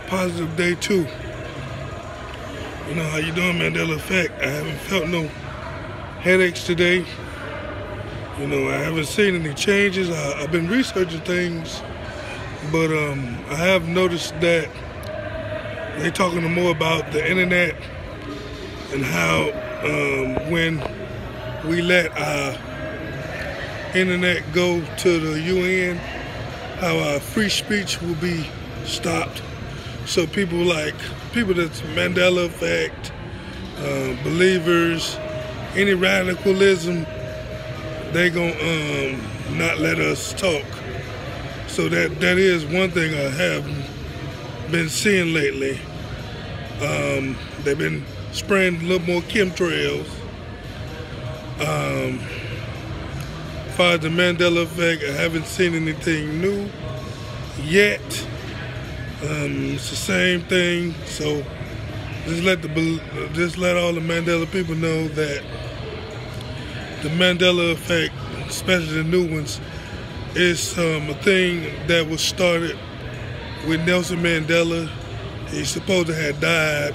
positive day too. You know, how you doing, Mandela Effect? I haven't felt no headaches today. You know, I haven't seen any changes. I've been researching things, but I have noticed that they're talking more about the internet and how when we let our internet go to the UN, how our free speech will be stopped. So people that's Mandela Effect, believers, any radicalism, they gonna not let us talk. So that is one thing I have been seeing lately. They've been spraying a little more chemtrails. As far as the Mandela Effect, I haven't seen anything new yet. It's the same thing. So just let all the Mandela people know that the Mandela Effect, especially the new ones, is a thing that was started with Nelson Mandela. He's supposed to have died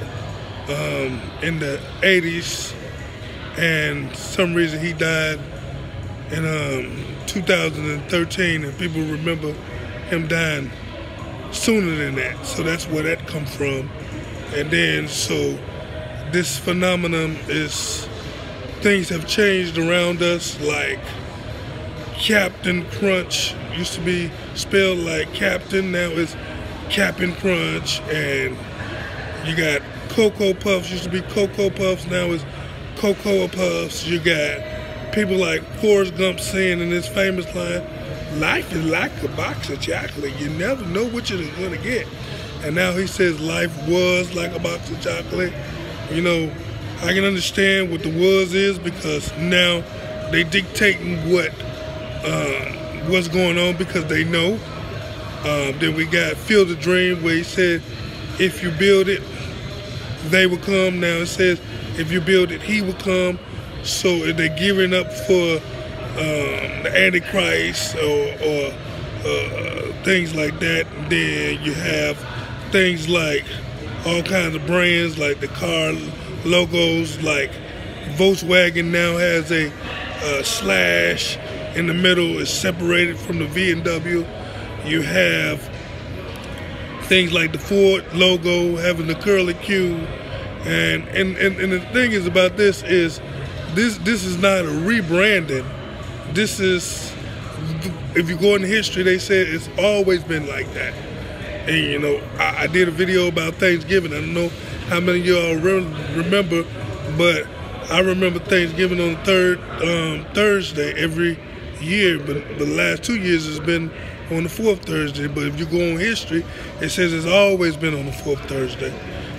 in the 80s, and for some reason he died in 2013, and people remember him dying sooner than that. So that's where that come from. And then so this phenomenon is, things have changed around us, like Captain Crunch used to be spelled like Captain, now it's Cap'n Crunch. And you got Cocoa Puffs, used to be Cocoa Puffs, now it's Cocoa Puffs. You got people like Forrest Gump saying in this famous line, life is like a box of chocolate, you never know what you're gonna get. And now he says life was like a box of chocolate. You know, I can understand what the was is, because now they dictating what's going on because they know. Then we got Field of Dream, where he said, if you build it, they will come. Now it says, if you build it, he will come. So they're gearing up for the Antichrist or things like that. And then you have things like all kinds of brands, like the car logos, like Volkswagen now has a slash in the middle, is separated from the V&W. You have things like the Ford logo having the curly Q. And the thing is about this is, this is not a rebranding. This is, if you go into history, they said it's always been like that. And you know, I did a video about Thanksgiving. I don't know how many of y'all remember, but I remember Thanksgiving on the third Thursday every year, but the last 2 years it's been on the fourth Thursday. But if you go on history, it says it's always been on the fourth Thursday.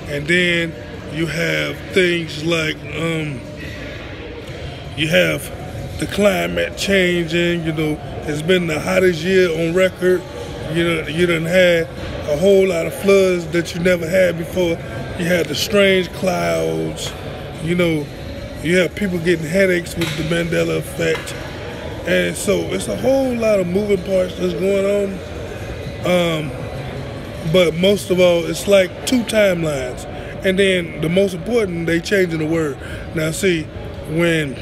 And then you have things like, you have the climate changing. You know, it's been the hottest year on record. You done had a whole lot of floods that you never had before. You had the strange clouds. You know, you have people getting headaches with the Mandela Effect. And so it's a whole lot of moving parts that's going on. But most of all, it's like two timelines. And then the most important, they changing the word. Now see, when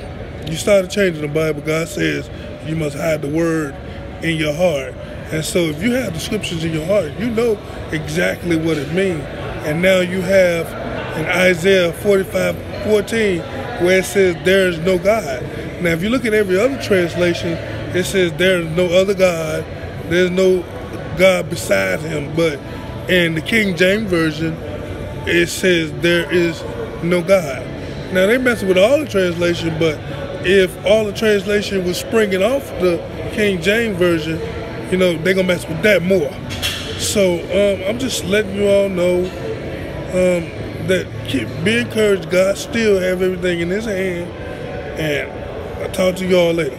you started changing the Bible, God says you must hide the word in your heart. And so if you have the scriptures in your heart, you know exactly what it means. And now you have in Isaiah 45:14, where it says there is no God. Now if you look at every other translation, it says there is no other God, there's no God beside him. But in the King James Version, it says there is no God. Now they messing with all the translation, but if all the translation was springing off the King James Version, you know, they're gonna mess with that more. So I'm just letting you all know that be encouraged. God still have everything in his hand. And I'll talk to you all later.